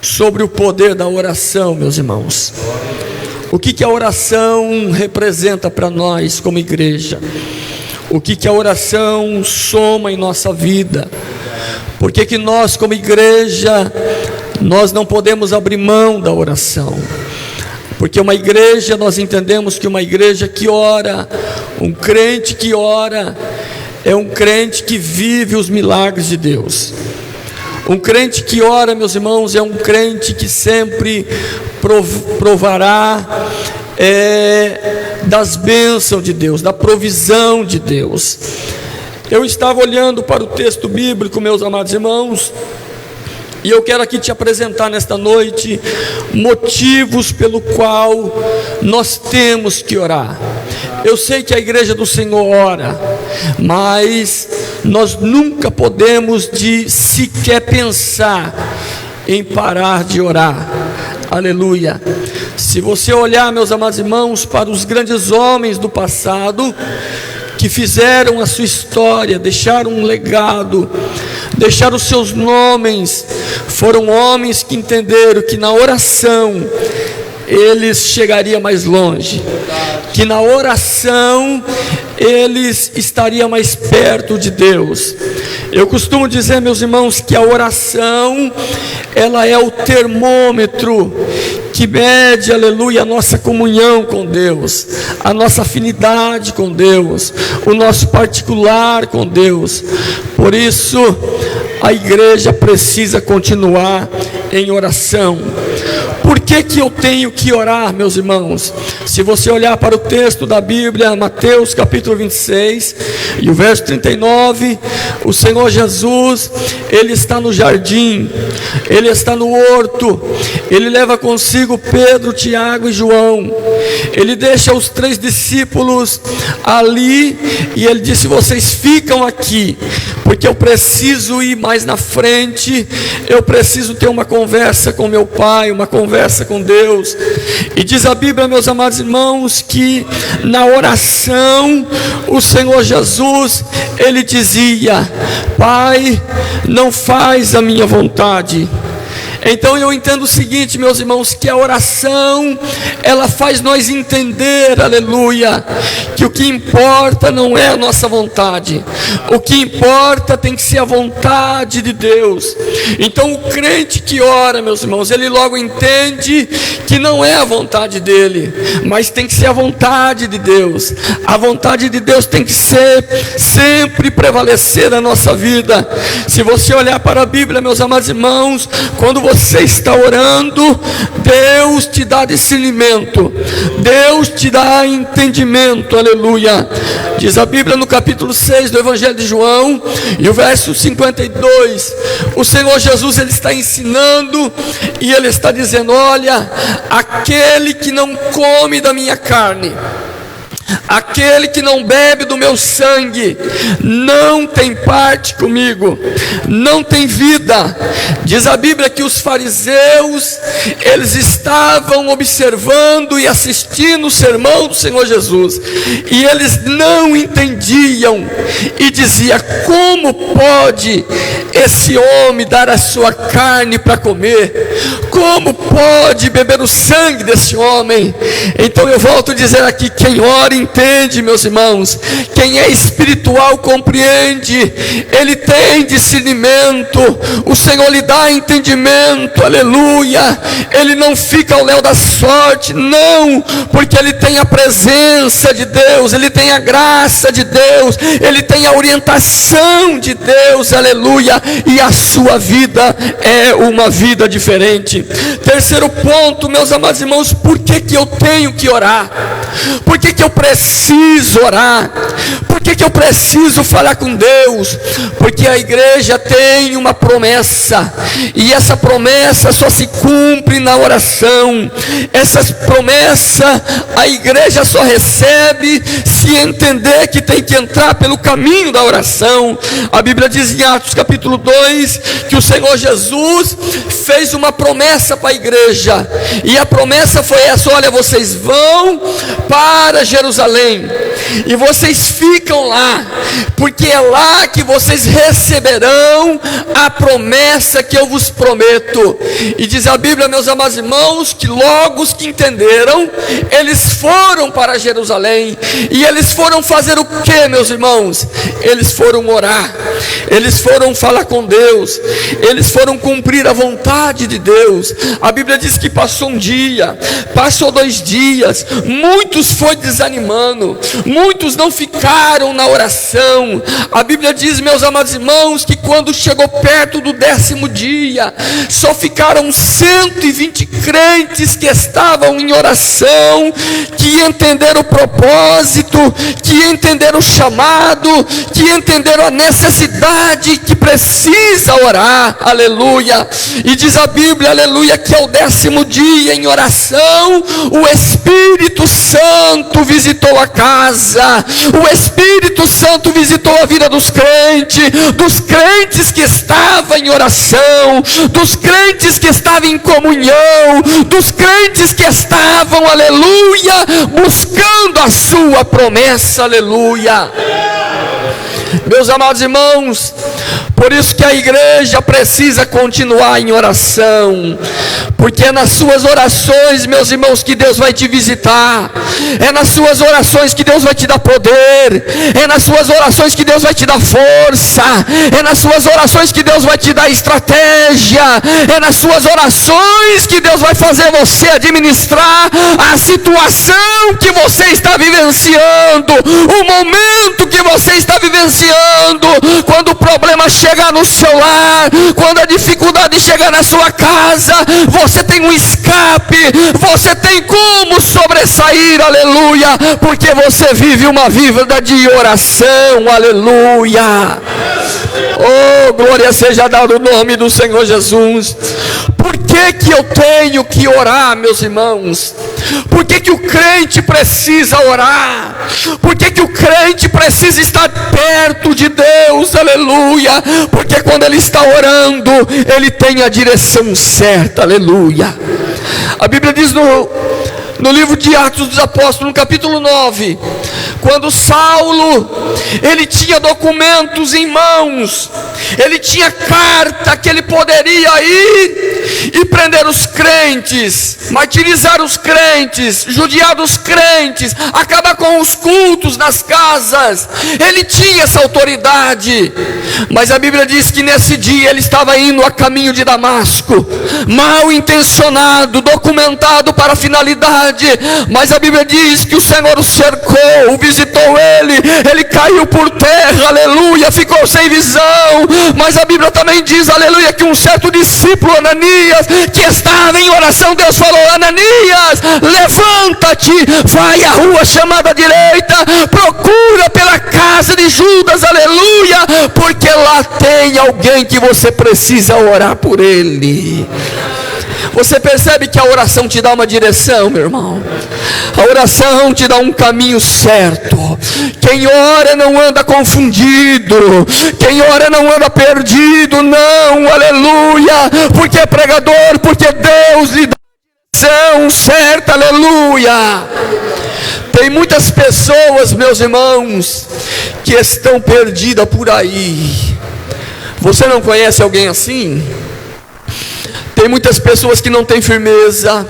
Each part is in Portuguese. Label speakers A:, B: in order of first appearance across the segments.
A: sobre o poder da oração, meus irmãos. O que a oração representa para nós como igreja? O que a oração soma em nossa vida? Por que nós como igreja, nós não podemos abrir mão da oração? Porque uma igreja, nós entendemos que uma igreja que ora, um crente que ora, é um crente que vive os milagres de Deus. Um crente que ora, meus irmãos, é um crente que sempre provará das bênçãos de Deus, da provisão de Deus. Eu estava olhando para o texto bíblico, meus amados irmãos, e eu quero aqui te apresentar nesta noite motivos pelo qual nós temos que orar. Eu sei que a igreja do Senhor ora, mas nós nunca podemos sequer pensar em parar de orar. Aleluia. Se você olhar, meus amados irmãos, para os grandes homens do passado, que fizeram a sua história, deixaram um legado, deixaram os seus nomes, foram homens que entenderam que na oração eles chegariam mais longe, que na oração eles estariam mais perto de Deus. Eu costumo dizer, meus irmãos, que a oração, ela é o termômetro que mede, aleluia, a nossa comunhão com Deus, a nossa afinidade com Deus, o nosso particular com Deus. Por isso, a igreja precisa continuar em oração. Por que eu tenho que orar, meus irmãos? Se você olhar para o texto da Bíblia, Mateus capítulo 26 e o verso 39, o Senhor Jesus, Ele está no jardim, Ele está no horto, Ele leva consigo Pedro, Tiago e João, Ele deixa os 3 discípulos ali, e Ele disse: vocês ficam aqui, porque eu preciso ir mais na frente, eu preciso ter uma conversa com meu Pai, uma conversa com Deus. E diz a Bíblia, meus amados irmãos, que na oração o Senhor Jesus, Ele dizia: Pai, não faz a minha vontade. Então eu entendo o seguinte, meus irmãos, que a oração, ela faz nós entender, aleluia, que o que importa não é a nossa vontade, o que importa tem que ser a vontade de Deus. Então o crente que ora, meus irmãos, ele logo entende que não é a vontade dele, mas tem que ser a vontade de Deus. A vontade de Deus tem que ser sempre prevalecer na nossa vida. Se você olhar para a Bíblia, meus amados irmãos, quando você está orando, Deus te dá discernimento, Deus te dá entendimento, aleluia. Diz a Bíblia no capítulo 6 do Evangelho de João, e o verso 52, o Senhor Jesus, Ele está ensinando, e Ele está dizendo: olha, aquele que não come da minha carne, aquele que não bebe do meu sangue, não tem parte comigo, não tem vida. Diz a Bíblia que os fariseus, eles estavam observando e assistindo o sermão do Senhor Jesus, e eles não entendiam, e dizia: como pode esse homem dar a sua carne para comer? Como pode beber o sangue desse homem? Então eu volto a dizer aqui: quem ora entende, meus irmãos. Quem é espiritual compreende, ele tem discernimento, o Senhor lhe dá entendimento, aleluia. Ele não fica ao léu da sorte, não, porque ele tem a presença de Deus, ele tem a graça de Deus, ele tem a orientação de Deus, aleluia, e a sua vida é uma vida diferente. Terceiro ponto, meus amados irmãos, por que eu tenho que orar? Por que eu preciso orar? Por que eu preciso falar com Deus? Porque a igreja tem uma promessa, e essa promessa só se cumpre na oração. Essa promessa a igreja só recebe se entender que tem que entrar pelo caminho da oração. A Bíblia diz em Atos capítulo 2 que o Senhor Jesus fez uma promessa para a igreja, e a promessa foi essa: olha, vocês vão para Jerusalém, e vocês ficam lá, porque é lá que vocês receberão a promessa que eu vos prometo. E diz a Bíblia, meus amados irmãos, que logo os que entenderam, eles foram para Jerusalém. E eles foram fazer o que, meus irmãos? Eles foram orar, eles foram falar com Deus, eles foram cumprir a vontade de Deus. A Bíblia diz que passou um dia, passou 2 dias, muitos foi desanimando, muitos não ficaram na oração. A Bíblia diz, meus amados irmãos, que quando chegou perto do 10º dia, só ficaram 120 crentes que estavam em oração, que entenderam o propósito, que entenderam o chamado, que entenderam a necessidade, que precisa orar, aleluia. E diz a Bíblia, aleluia, que ao 10º dia em oração, o Espírito Santo visitou a casa, o Espírito Santo visitou a vida dos crentes que estavam em oração, dos crentes que estavam em comunhão, dos crentes que estavam, aleluia, buscando a sua promessa, aleluia. Meus amados irmãos, por isso que a igreja precisa continuar em oração, porque é nas suas orações, meus irmãos, que Deus vai te visitar, é nas suas orações que Deus vai te dar poder, é nas suas orações que Deus vai te dar força, é nas suas orações que Deus vai te dar estratégia, é nas suas orações que Deus vai fazer você administrar a situação que você está vivenciando, o momento que você está vivenciando. Quando o problema chegar no seu lar, quando a dificuldade chegar na sua casa, você tem um escape, você tem como sobressair, aleluia, porque você vive uma vida de oração, aleluia. Oh, glória seja dada o nome do Senhor Jesus. Por que eu tenho que orar, meus irmãos? Por que o crente precisa orar? Por que o crente precisa estar perto de Deus, aleluia? Porque quando ele está orando, ele tem a direção certa, aleluia. A Bíblia diz no livro de Atos dos Apóstolos, no capítulo 9, quando Saulo, ele tinha documentos em mãos, ele tinha carta que ele poderia ir e prender os crentes, martirizar os crentes, judiar os crentes, acabar com os cultos nas casas. Ele tinha essa autoridade, mas a Bíblia diz que nesse dia ele estava indo a caminho de Damasco, mal intencionado, documentado para a finalidade, mas a Bíblia diz que o Senhor o cercou, visitou ele caiu por terra, aleluia, ficou sem visão. Mas a Bíblia também diz, aleluia, que um certo discípulo, Ananias, que estava em oração, Deus falou: Ananias, levanta-te, vai à rua chamada direita, procura pela casa de Judas, aleluia, porque lá tem alguém que você precisa orar por ele. Você percebe que a oração te dá uma direção, meu irmão? A oração te dá um caminho certo. Quem ora não anda confundido, quem ora não anda perdido, não, aleluia, porque é pregador, porque Deus lhe dá a direção certa, aleluia. Tem muitas pessoas, meus irmãos, que estão perdidas por aí. Você não conhece alguém assim? Tem muitas pessoas que não têm firmeza,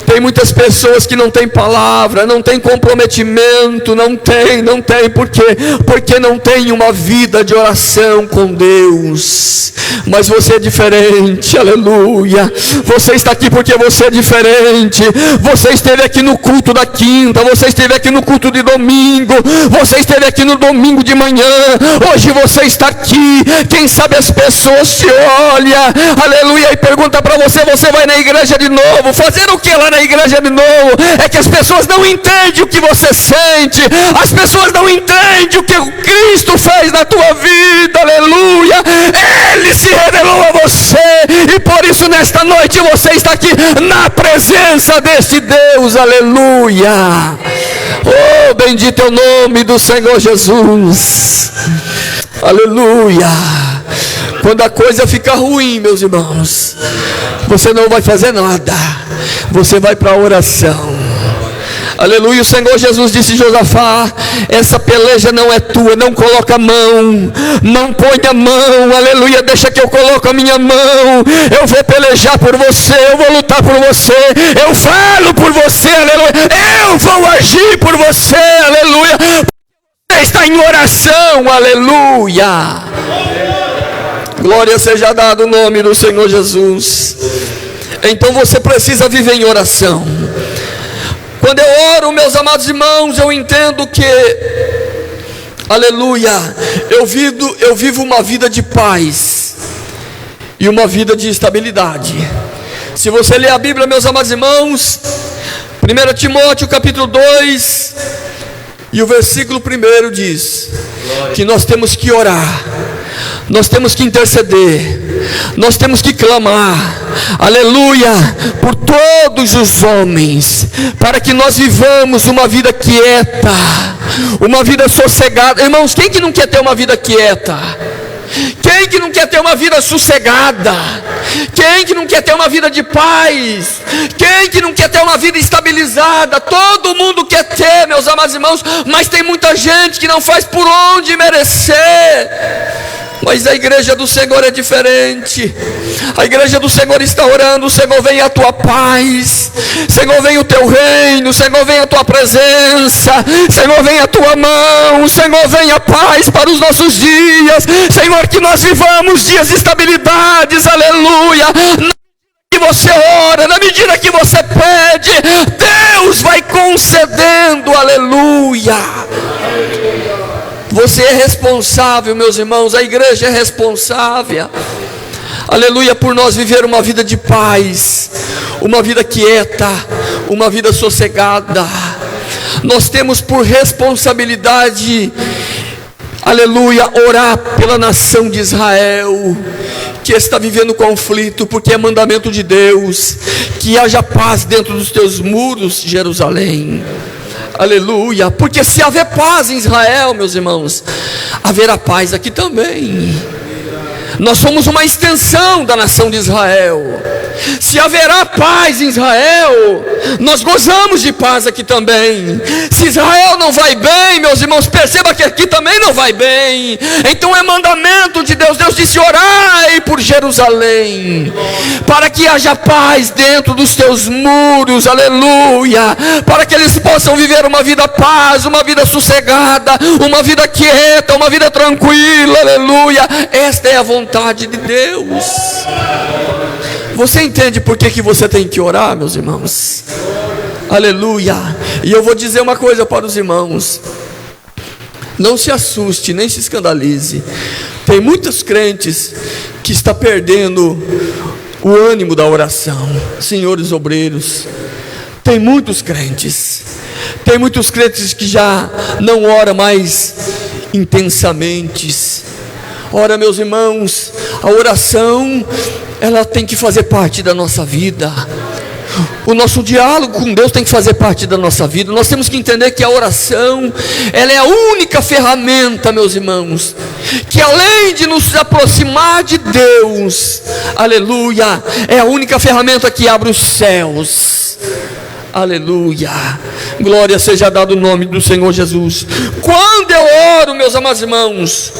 A: tem muitas pessoas que não têm palavra, não têm comprometimento, não tem, por quê? Porque não tem uma vida de oração com Deus. Mas você é diferente, aleluia. Você está aqui porque você é diferente. Você esteve aqui no culto da quinta, você esteve aqui no culto de domingo, você esteve aqui no domingo de manhã, hoje você está aqui. Quem sabe as pessoas te olham, aleluia, e perguntam para você: você vai na igreja de novo? Fazer o que lá na igreja de novo? É que as pessoas não entendem o que você sente, as pessoas não entendem o que o Cristo fez na tua vida, aleluia. Ele se revelou a você, e por isso nesta noite você está aqui na presença desse Deus, aleluia. Oh, bendito é o nome do Senhor Jesus, aleluia. Quando a coisa fica ruim, meus irmãos, você não vai fazer nada, você vai para a oração. Aleluia. O Senhor Jesus disse: Josafá, essa peleja não é tua, não coloca a mão, não põe a mão, aleluia, deixa que eu coloco a minha mão, eu vou pelejar por você, eu vou lutar por você, eu falo por você, aleluia, eu vou agir por você, aleluia, você está em oração, aleluia. Glória seja dada o nome do Senhor Jesus. Então você precisa viver em oração. Quando eu oro, meus amados irmãos, eu entendo que, aleluia, eu vivo uma vida de paz e uma vida de estabilidade. Se você ler a Bíblia, meus amados irmãos, 1 Timóteo capítulo 2 e o versículo 1 diz que nós temos que orar, nós temos que interceder, nós temos que clamar, aleluia, por todos os homens, para que nós vivamos uma vida quieta, uma vida sossegada. Irmãos, quem que não quer ter uma vida quieta? Quem que não quer ter uma vida sossegada? Quem que não quer ter uma vida de paz? Quem que não quer ter uma vida estabilizada? Todo mundo quer ter, meus amados irmãos, mas tem muita gente que não faz por onde merecer. Mas a igreja do Senhor é diferente. A igreja do Senhor está orando: Senhor, vem a tua paz, Senhor, vem o teu reino, Senhor, vem a tua presença, Senhor, vem a tua mão, Senhor, vem a paz para os nossos dias, Senhor, que nós vivamos dias de estabilidades, aleluia. Na medida que você ora, na medida que você pede, Deus vai concedendo, aleluia. Você é responsável, meus irmãos, a igreja é responsável, aleluia, por nós viver uma vida de paz, uma vida quieta, uma vida sossegada. Nós temos por responsabilidade, aleluia, orar pela nação de Israel, que está vivendo conflito, porque é mandamento de Deus que haja paz dentro dos teus muros, Jerusalém. Aleluia, porque se haver paz em Israel, meus irmãos, haverá paz aqui também. Nós somos uma extensão da nação de Israel. Se haverá paz em Israel, nós gozamos de paz aqui também. Se Israel não vai bem, meus irmãos, perceba que aqui também não vai bem. Então é mandamento de Deus. Deus disse: orai por Jerusalém, para que haja paz dentro dos teus muros, aleluia, para que eles possam viver uma vida paz, uma vida sossegada, uma vida quieta, uma vida tranquila, aleluia. Esta é a vontade de Deus. Você entende por que você tem que orar, meus irmãos? Aleluia. E eu vou dizer uma coisa para os irmãos: não se assuste, nem se escandalize. Tem muitos crentes que estão perdendo o ânimo da oração. Senhores obreiros, tem muitos crentes que já não oram mais intensamente. Ora, meus irmãos, a oração, ela tem que fazer parte da nossa vida. O nosso diálogo com Deus tem que fazer parte da nossa vida. Nós temos que entender que a oração, ela é a única ferramenta, meus irmãos, que além de nos aproximar de Deus, aleluia, é a única ferramenta que abre os céus. Aleluia, glória seja dado o nome do Senhor Jesus. Quando eu oro, meus amados irmãos,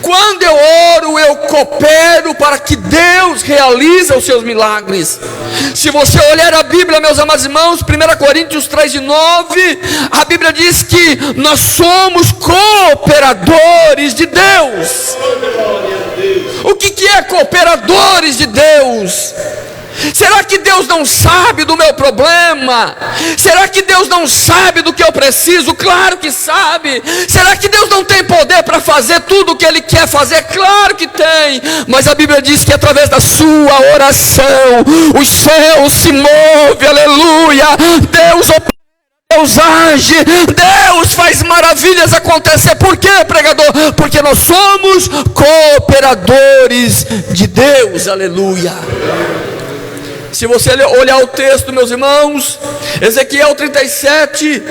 A: quando eu oro, eu coopero para que Deus realize os seus milagres. Se você olhar a Bíblia, meus amados irmãos, 1 Coríntios 3:9, a Bíblia diz que nós somos cooperadores de Deus. O que é cooperadores de Deus? Será que Deus não sabe do meu problema? Será que Deus não sabe do que eu preciso? Claro que sabe. Será que Deus não tem poder para fazer tudo o que Ele quer fazer? Claro que tem. Mas a Bíblia diz que através da sua oração os céus se movem, aleluia. Deus age, Deus faz maravilhas acontecer. Por quê, pregador? Porque nós somos cooperadores de Deus, aleluia. Se você olhar o texto, meus irmãos, Ezequiel 37,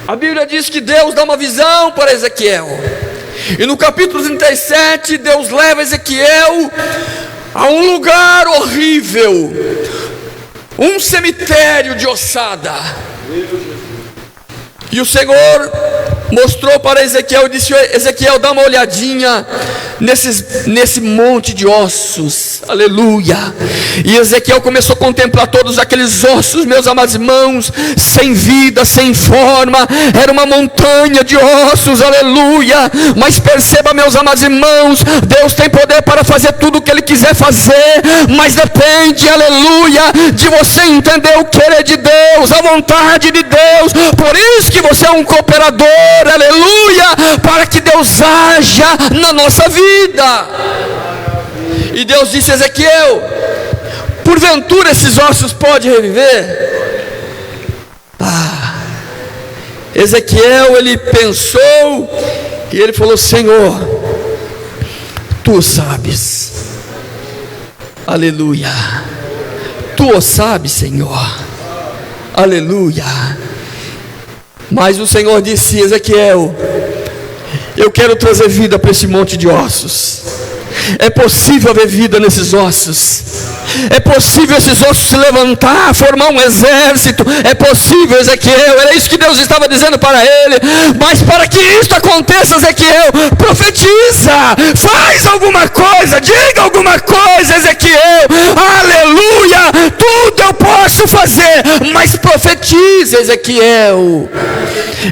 A: a Bíblia diz que Deus dá uma visão para Ezequiel. E no capítulo 37, Deus leva Ezequiel a um lugar horrível, um cemitério de ossada. E o Senhor mostrou para Ezequiel e disse: Ezequiel, dá uma olhadinha nesse monte de ossos, aleluia. E Ezequiel começou a contemplar todos aqueles ossos, meus amados irmãos, sem vida, sem forma, era uma montanha de ossos, aleluia. Mas perceba, meus amados irmãos, Deus tem poder para fazer tudo o que Ele quiser fazer, mas depende, aleluia, de você entender o querer de Deus, a vontade de Deus. Por isso que você é um cooperador, aleluia, para que Deus haja na nossa vida. E Deus disse a Ezequiel: porventura esses ossos podem reviver? Ezequiel, ele pensou e ele falou: Senhor, Tu sabes, aleluia, Tu o sabes, Senhor, aleluia. Mas o Senhor disse: Ezequiel, eu quero trazer vida para esse monte de ossos. É possível haver vida nesses ossos. É possível esses ossos se levantar, formar um exército. É possível, Ezequiel. Era isso que Deus estava dizendo para ele. Mas para que isso aconteça, Ezequiel, profetiza, faz alguma coisa, diga alguma coisa, Ezequiel, aleluia. Tudo eu posso fazer, mas profetiza, Ezequiel.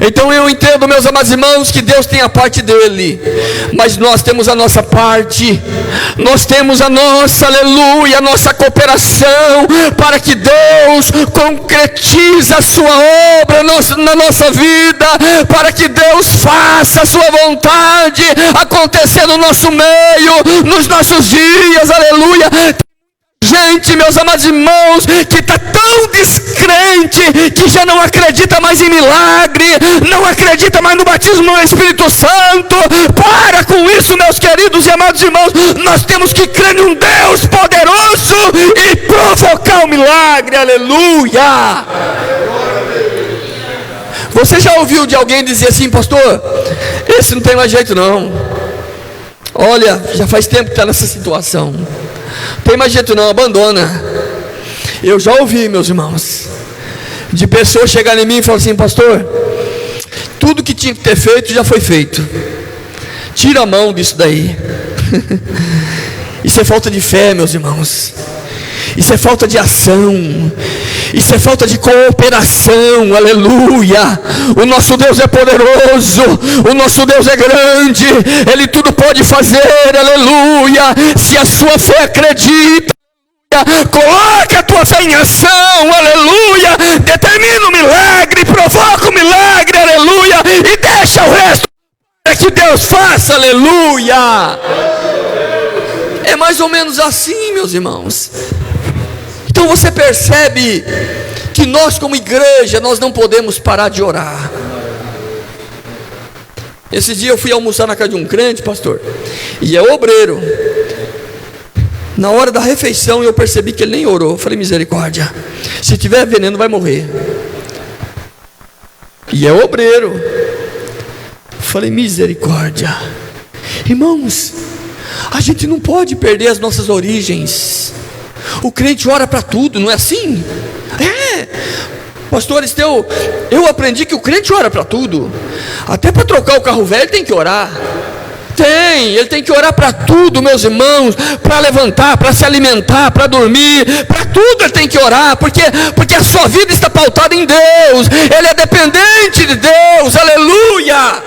A: Então eu entendo, meus amados irmãos, que Deus tem a parte dele, mas nós temos a nossa parte. Nós temos a nossa, aleluia, a nossa cooperação, para que Deus concretize a sua obra na nossa vida, para que Deus faça a sua vontade acontecer no nosso meio, nos nossos dias, aleluia. Gente, meus amados irmãos, que está tão descrente, que já não acredita mais em milagre, não acredita mais no batismo no Espírito Santo. Para com isso, meus queridos e amados irmãos. Nós temos que crer em um Deus poderoso e provocar o milagre, aleluia. Você já ouviu de alguém dizer assim: pastor, esse não tem mais jeito não, olha, já faz tempo que está nessa situação, tem mais jeito não, abandona. Eu já ouvi, meus irmãos, de pessoas chegarem em mim e falar assim: pastor, tudo que tinha que ter feito já foi feito, tira a mão disso daí. Isso é falta de fé, meus irmãos. Isso é falta de ação. Isso é falta de cooperação, aleluia. O nosso Deus é poderoso, o nosso Deus é grande, Ele tudo pode fazer, aleluia. Se a sua fé acredita, coloca a tua fé em ação, aleluia. Determina o milagre, provoca o milagre, aleluia. E deixa o resto para que Deus faça, aleluia. É mais ou menos assim, meus irmãos. Então você percebe que nós como igreja, nós não podemos parar de orar. Esse dia eu fui almoçar na casa de um crente, pastor, e é obreiro. Na hora da refeição eu percebi que ele nem orou. Eu falei: misericórdia, se tiver veneno vai morrer. E é obreiro. Eu falei: misericórdia. Irmãos, a gente não pode perder as nossas origens. O crente ora para tudo, não é assim? Pastor Esteu, eu aprendi que o crente ora para tudo. Até para trocar o carro velho tem que orar. Ele tem que orar para tudo, meus irmãos. Para levantar, para se alimentar, para dormir, para tudo ele tem que orar. Porque a sua vida está pautada em Deus. Ele é dependente de Deus, aleluia.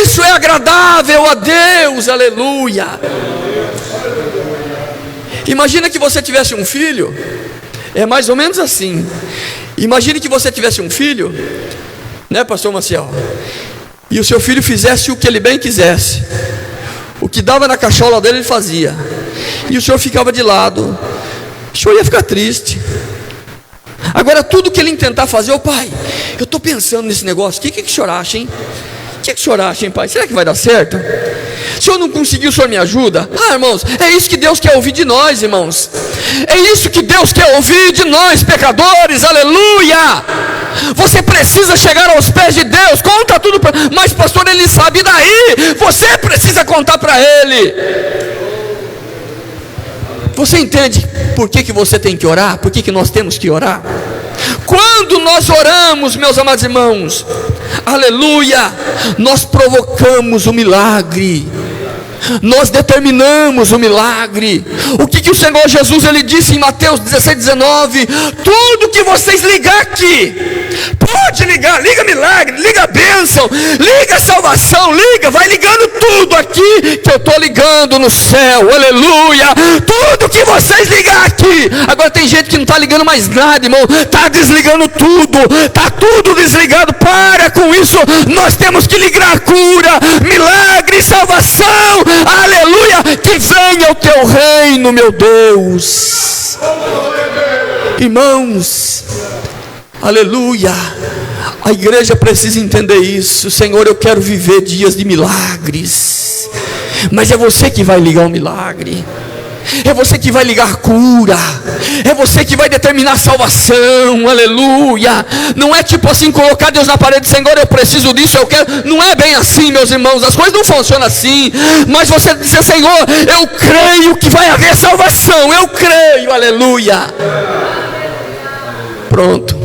A: Isso é agradável a Deus, aleluia. Imagina que você tivesse um filho. É mais ou menos assim. Imagine que você tivesse um filho, né, pastor Maciel? E o seu filho fizesse o que ele bem quisesse. O que dava na cachola dele, ele fazia. E o senhor ficava de lado. O senhor ia ficar triste. Agora tudo que ele tentar fazer: ô pai, eu estou pensando nesse negócio, o que o senhor acha, hein? O que o senhor acha, hein, pai? Será que vai dar certo? Se eu não conseguir, o senhor me ajuda? Irmãos, é isso que Deus quer ouvir de nós, irmãos. É isso que Deus quer ouvir de nós, pecadores, aleluia. Você precisa chegar aos pés de Deus. Conta tudo para... Mas pastor, ele sabe daí. Você precisa contar para ele. Você entende por que você tem que orar? Por que nós temos que orar? Quando nós oramos, meus amados irmãos, aleluia, nós provocamos o milagre, nós determinamos o milagre. O que o Senhor Jesus ele disse em Mateus 16:19? Tudo que vocês ligar aqui, pode ligar, liga milagre, liga bênção, liga salvação, liga, vai ligando tudo aqui, que eu estou ligando no céu, aleluia. Tudo que vocês ligar aqui. Agora tem gente que não está ligando mais nada, irmão, está desligando tudo, está tudo desligado. Para com isso, nós temos que ligar cura, milagre, salvação, aleluia. Que venha o teu reino, meu Deus. Irmãos, aleluia, a igreja precisa entender isso. Senhor, eu quero viver dias de milagres, mas é você que vai ligar o milagre, é você que vai ligar cura, é você que vai determinar salvação, aleluia. Não é tipo assim, colocar Deus na parede, Senhor, eu preciso disso, eu quero. Não é bem assim, meus irmãos, as coisas não funcionam assim. Mas você dizer, Senhor, eu creio que vai haver salvação, eu creio, aleluia. Pronto.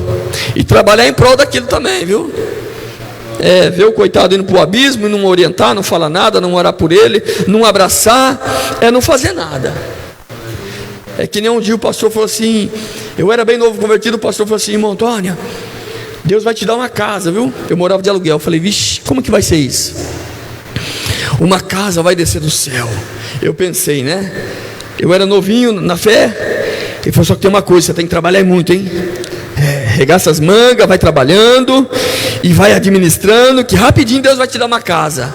A: E trabalhar em prol daquilo também, viu? Ver o coitado indo para o abismo e não orientar, não falar nada, não orar por ele, não abraçar, não fazer nada. É que nem um dia o pastor falou assim, eu era bem novo convertido, o pastor falou assim, irmão Antônio, Deus vai te dar uma casa, viu? Eu morava de aluguel. Eu falei, vixe, como que vai ser isso? Uma casa vai descer do céu. Eu pensei, né? Eu era novinho na fé. Ele falou, só que tem uma coisa, você tem que trabalhar muito, hein? Regaça as mangas, vai trabalhando e vai administrando, que rapidinho Deus vai te dar uma casa.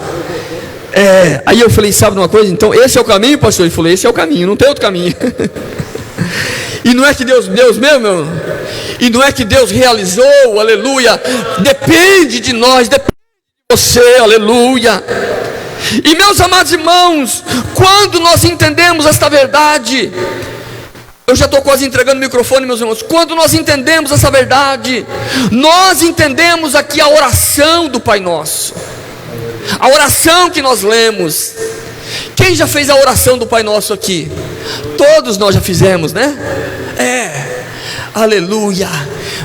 A: Aí eu falei, sabe uma coisa? Então esse é o caminho, pastor? Ele falou, esse é o caminho, não tem outro caminho. E não é que Deus mesmo, meu, e não é que Deus realizou, aleluia, depende de nós, depende de você, aleluia. E meus amados irmãos, quando nós entendemos esta verdade, eu já estou quase entregando o microfone, meus irmãos. Quando nós entendemos essa verdade, nós entendemos aqui a oração do Pai Nosso, a oração que nós lemos. Quem já fez a oração do Pai Nosso aqui? Todos nós já fizemos, né? Aleluia.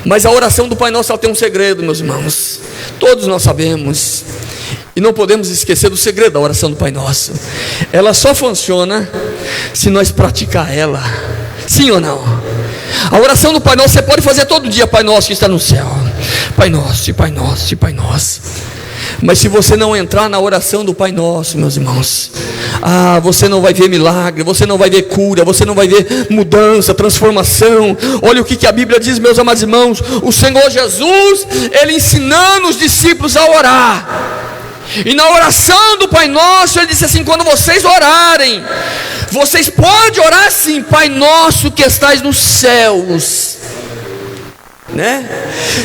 A: Mas a oração do Pai Nosso, ela tem um segredo, meus irmãos. Todos nós sabemos. E não podemos esquecer do segredo da oração do Pai Nosso. Ela só funciona se nós praticar ela. Sim ou não? A oração do Pai Nosso você pode fazer todo dia. Pai Nosso que está no céu, Pai Nosso, Pai Nosso, Pai Nosso. Mas se você não entrar na oração do Pai Nosso, meus irmãos, você não vai ver milagre, você não vai ver cura, você não vai ver mudança, transformação. Olha o que a Bíblia diz, meus amados irmãos. O Senhor Jesus, Ele ensinando os discípulos a orar. E na oração do Pai Nosso, Ele disse assim, quando vocês orarem, vocês podem orar assim, Pai Nosso que estais nos céus, né?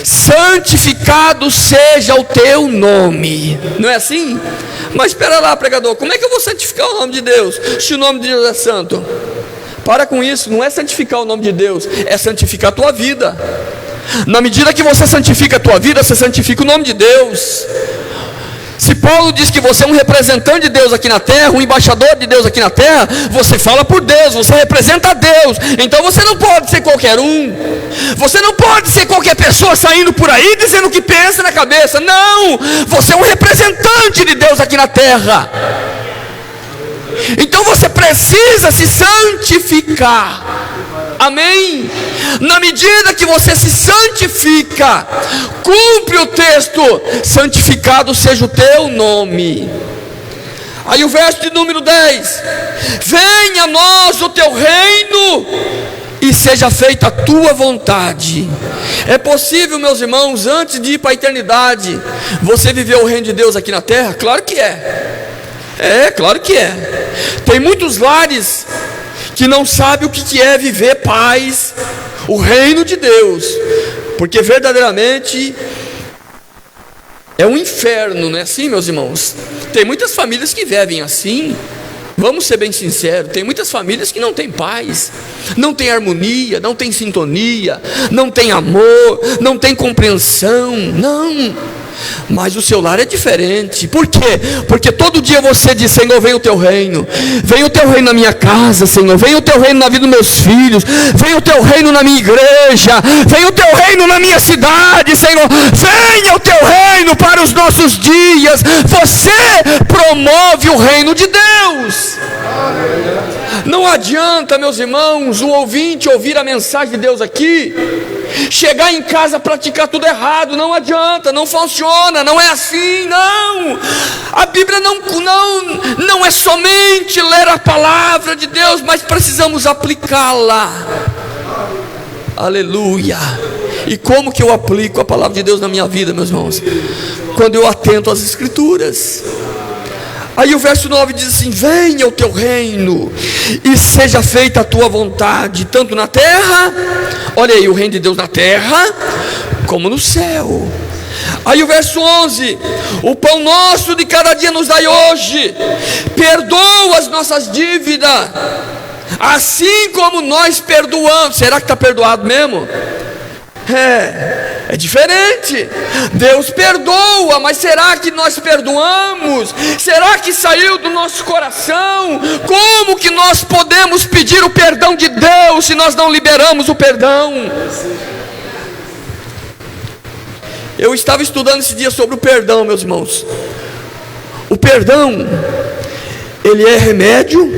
A: Santificado seja o teu nome. Não é assim? Mas espera lá, pregador, como é que eu vou santificar o nome de Deus, se o nome de Deus é santo? Para com isso, não é santificar o nome de Deus, é santificar a tua vida. Na medida que você santifica a tua vida, você santifica o nome de Deus. Se Paulo diz que você é um representante de Deus aqui na terra, um embaixador de Deus aqui na terra, você fala por Deus, você representa a Deus. Então você não pode ser qualquer um, você não pode ser qualquer pessoa saindo por aí dizendo o que pensa na cabeça. Não, você é um representante de Deus aqui na terra. Então você precisa se santificar. Amém? Na medida que você se santifica, cumpre o texto, santificado seja o teu nome. Aí o verso de número 10: venha a nós o teu reino e seja feita a tua vontade. É possível, meus irmãos, antes de ir para a eternidade, você viver o reino de Deus aqui na terra? Claro que é. Claro que é. Tem muitos lares que não sabem o que é viver paz, o reino de Deus, porque verdadeiramente é um inferno, não é assim, meus irmãos? Tem muitas famílias que vivem assim. Vamos ser bem sinceros, tem muitas famílias que não têm paz, não tem harmonia, não tem sintonia, não tem amor, não tem compreensão. Não, Mas o seu lar é diferente. Por quê? Porque todo dia você diz: Senhor, vem o teu reino. Vem o teu reino na minha casa, Senhor. Vem o teu reino na vida dos meus filhos. Vem o teu reino na minha igreja. Vem o teu reino na minha cidade, Senhor. Venha o teu reino para os nossos dias. Você promove o reino de Deus. Não adianta, meus irmãos, o ouvinte ouvir a mensagem de Deus aqui, chegar em casa praticar tudo errado. Não adianta, não funciona, não é assim, não. A Bíblia não é somente ler a palavra de Deus, mas precisamos aplicá-la. Aleluia. E como que eu aplico a palavra de Deus na minha vida, meus irmãos? Quando eu atento às Escrituras. Aí o verso 9 diz assim: venha o teu reino e seja feita a tua vontade, tanto na terra, olha aí, o reino de Deus na terra, como no céu. Aí o verso 11: o pão nosso de cada dia nos dai hoje, perdoa as nossas dívidas, assim como nós perdoamos. Será que está perdoado mesmo? É diferente. Deus perdoa, mas será que nós perdoamos? Será que saiu do nosso coração? Como que nós podemos pedir o perdão de Deus se nós não liberamos o perdão? Eu estava estudando esse dia sobre o perdão, meus irmãos. O perdão, ele é remédio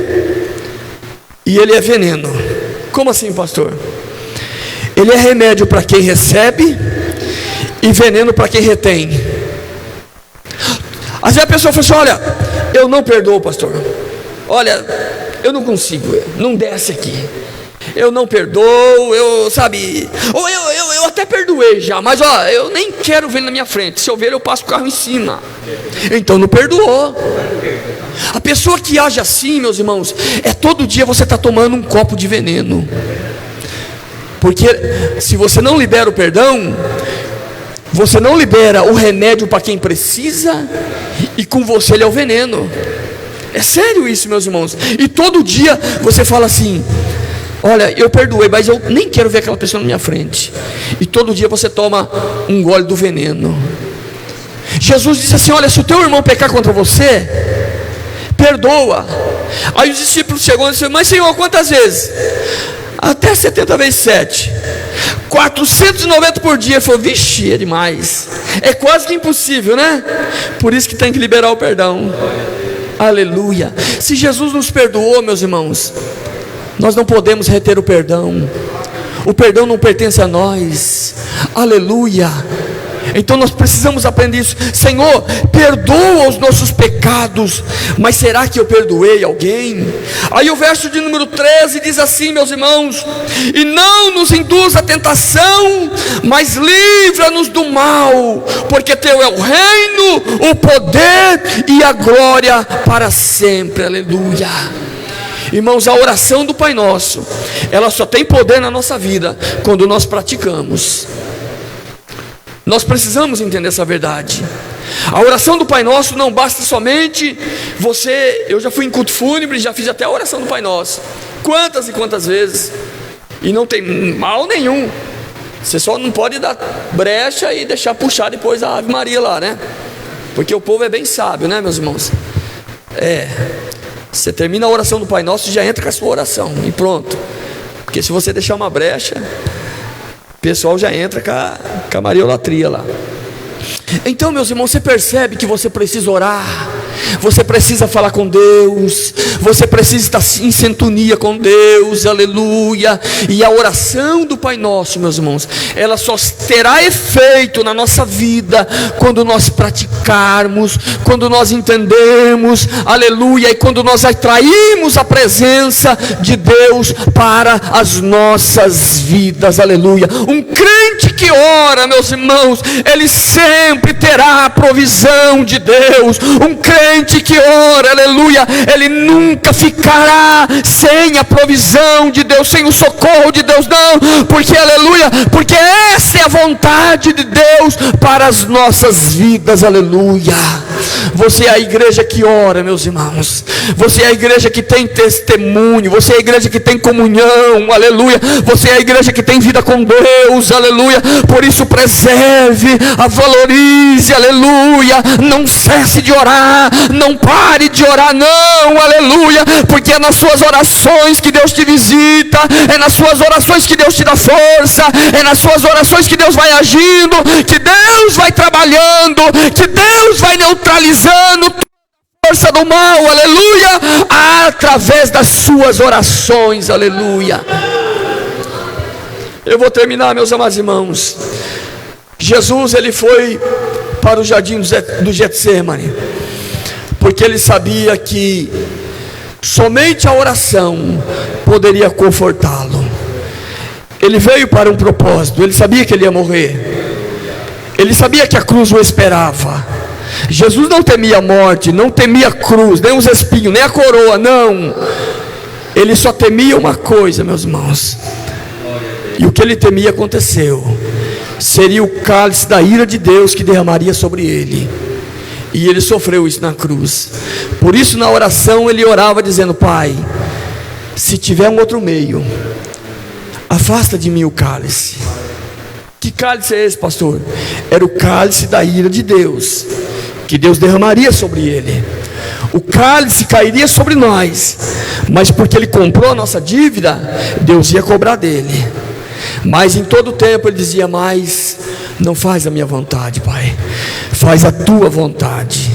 A: e ele é veneno. Como assim, pastor? Ele é remédio para quem recebe e veneno para quem retém. Às vezes a pessoa fala assim: olha, eu não perdoo, pastor. Olha, eu não consigo, não desce aqui. Eu não perdoo, ou eu até perdoei já, mas ó, eu nem quero ver ele na minha frente. Se eu ver, eu passo o carro em cima. Então não perdoou. A pessoa que age assim, meus irmãos, todo dia você está tomando um copo de veneno. Porque se você não libera o perdão, você não libera o remédio para quem precisa, e com você ele é o veneno. É sério isso, meus irmãos. E todo dia você fala assim: olha, eu perdoei, mas eu nem quero ver aquela pessoa na minha frente. E todo dia você toma um gole do veneno. Jesus disse assim: olha, se o teu irmão pecar contra você, perdoa. Aí os discípulos chegou e disseram: mas Senhor, quantas vezes? Até 70 vezes 7, 490 por dia. Ele falou: vixe, é demais, é quase que impossível, né? Por isso que tem que liberar o perdão. Aleluia. Se Jesus nos perdoou, meus irmãos, nós não podemos reter o perdão. O perdão não pertence a nós. Aleluia. Então nós precisamos aprender isso. Senhor, perdoa os nossos pecados, mas será que eu perdoei alguém? Aí o verso de número 13 diz assim, meus irmãos: e não nos induz à tentação, mas livra-nos do mal, porque teu é o reino, o poder e a glória para sempre. Aleluia. Irmãos, a oração do Pai Nosso, ela só tem poder na nossa vida quando nós praticamos. Nós precisamos entender essa verdade. A oração do Pai Nosso não basta somente você. Eu já fui em culto fúnebre, já fiz até a oração do Pai Nosso, quantas e quantas vezes, e não tem mal nenhum. Você só não pode dar brecha e deixar puxar depois a Ave Maria lá, né? Porque o povo é bem sábio, né, meus irmãos? Você termina a oração do Pai Nosso e já entra com a sua oração e pronto. Porque se você deixar uma brecha, o pessoal já entra com a mariolatria lá. Então, meus irmãos, você percebe que você precisa orar, você precisa falar com Deus, você precisa estar em sintonia com Deus, aleluia. E a oração do Pai Nosso, meus irmãos, ela só terá efeito na nossa vida quando nós praticarmos, quando nós entendermos, aleluia, e quando nós atraímos a presença de Deus para as nossas vidas, aleluia. Um crente que ora, meus irmãos, ele sempre terá a provisão de Deus. Um crente que ora, aleluia, ele nunca ficará sem a provisão de Deus, sem o socorro de Deus, não, porque, aleluia, porque essa é a vontade de Deus para as nossas vidas, aleluia. Você é a igreja que ora, meus irmãos. Você é a igreja que tem testemunho. Você é a igreja que tem comunhão, aleluia. Você é a igreja que tem vida com Deus, aleluia. Por isso preserve, a valorize, aleluia. Não cesse de orar, não pare de orar, não, aleluia. Porque é nas suas orações que Deus te visita, é nas suas orações que Deus te dá força, é nas suas orações que Deus vai agindo, que Deus vai trabalhando, que Deus vai neutralizando toda a força do mal, aleluia, através das suas orações, aleluia. Eu vou terminar, meus amados irmãos. Jesus, ele foi para o jardim do Getsemane, porque ele sabia que somente a oração poderia confortá-lo. Ele veio para um propósito, ele sabia que ele ia morrer, ele sabia que a cruz o esperava. Jesus não temia a morte, não temia a cruz, nem os espinhos, nem a coroa, não. Ele só temia uma coisa, meus irmãos, e o que ele temia aconteceu. Seria o cálice da ira de Deus que derramaria sobre ele, e ele sofreu isso na cruz. Por isso na oração ele orava dizendo: Pai, se tiver um outro meio, afasta de mim o cálice. Que cálice é esse, pastor? Era o cálice da ira de Deus, que Deus derramaria sobre ele. O cálice cairia sobre nós, mas porque ele comprou a nossa dívida, Deus ia cobrar dele. Mas em todo tempo ele dizia: mas não faz a minha vontade, Pai, faz a tua vontade.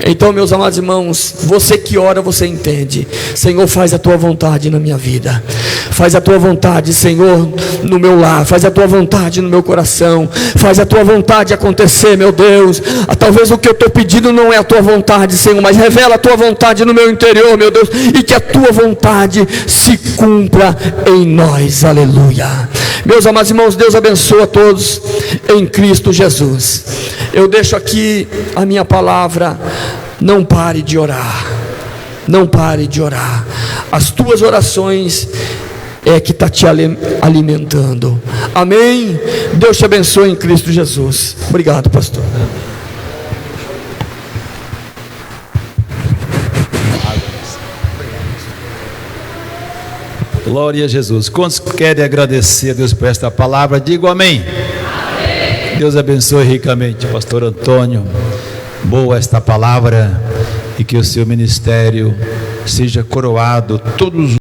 A: Então, meus amados irmãos, você que ora, você entende. Senhor, faz a tua vontade na minha vida, faz a tua vontade, Senhor, no meu lar, faz a tua vontade no meu coração, faz a tua vontade acontecer, meu Deus. Talvez o que eu estou pedindo não é a tua vontade, Senhor, mas revela a tua vontade no meu interior, meu Deus, e que a tua vontade se cumpra em nós, aleluia. Meus amados irmãos, Deus abençoe a todos em Cristo Jesus. Eu deixo aqui a minha palavra. Não pare de orar, não pare de orar. As tuas orações é que está te alimentando. Amém? Deus te abençoe em Cristo Jesus. Obrigado, pastor.
B: Glória a Jesus. Quantos querem agradecer a Deus por esta palavra? Digo amém. Amém. Deus abençoe ricamente, pastor Antônio. Boa esta palavra, e que o seu ministério seja coroado todos os